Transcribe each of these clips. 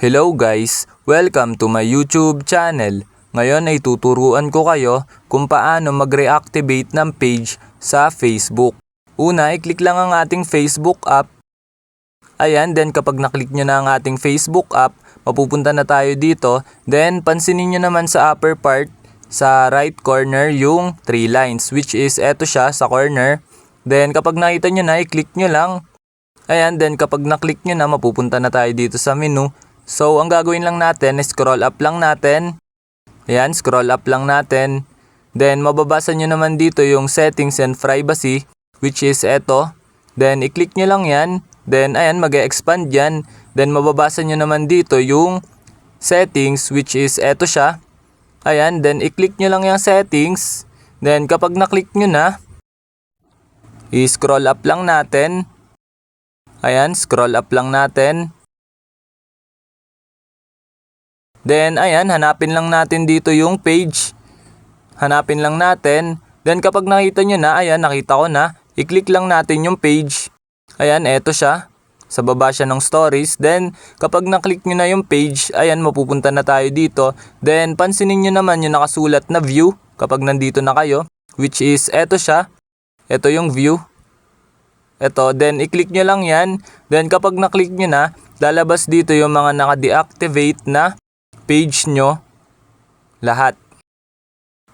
Hello guys! Welcome to my YouTube channel. Ngayon ay tuturuan ko kayo kung paano mag-reactivate ng page sa Facebook. Una, i-click lang ang ating Facebook app. Ayan, then kapag naklik nyo na ang ating Facebook app, mapupunta na tayo dito. Then pansinin nyo naman sa upper part, sa right corner yung 3 lines, which is eto siya sa corner. Then kapag nakita nyo na, i-click nyo lang. Ayan, then kapag naklik nyo na, mapupunta na tayo dito sa menu. So, ang gagawin lang natin, scroll up lang natin. Ayan, scroll up lang natin. Then, mababasa nyo naman dito yung settings and privacy, which is eto. Then, i-click nyo lang yan. Then, ayan, mag-e-expand yan. Then, mababasa nyo naman dito yung settings, which is eto siya. Ayan, then, i-click nyo lang yung settings. Then, kapag na-click nyo na, i-scroll up lang natin. Ayan, scroll up lang natin. Then, ayan, hanapin lang natin dito yung page. Hanapin lang natin. Then, kapag nakita nyo na, ayan, nakita ko na, i-click lang natin yung page. Ayan, eto siya. Sa baba siya ng stories. Then, kapag naklik nyo na yung page, ayan, mapupunta na tayo dito. Then, pansinin nyo naman yung nakasulat na view kapag nandito na kayo, which is eto siya. Eto yung view. Eto, then, i-click nyo lang yan. Then, kapag naklik nyo na, lalabas dito yung mga naka-deactivate na page nyo, lahat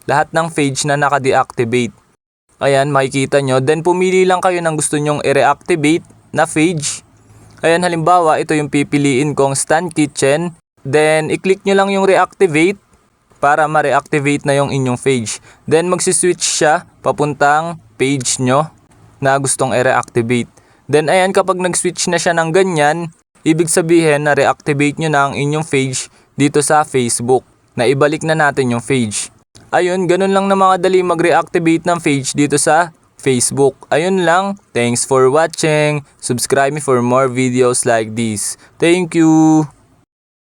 ng page na naka-deactivate. Ayan, makikita nyo. Then, pumili lang kayo ng gusto nyong i-reactivate na page. Ayan, halimbawa, ito yung pipiliin kong Stan Kitchen. Then, i-click nyo lang yung reactivate para ma-reactivate na yung inyong page. Then, magsiswitch siya papuntang page nyo na gustong i-reactivate. Then, ayan, kapag nag-switch na siya ng ganyan, ibig sabihin na reactivate nyo na ang inyong page dito sa Facebook, na ibalik na natin yung page. Ayun, ganun lang na mga dali mag-reactivate ng page dito sa Facebook. Ayun lang. Thanks for watching. Subscribe me for more videos like this. Thank you!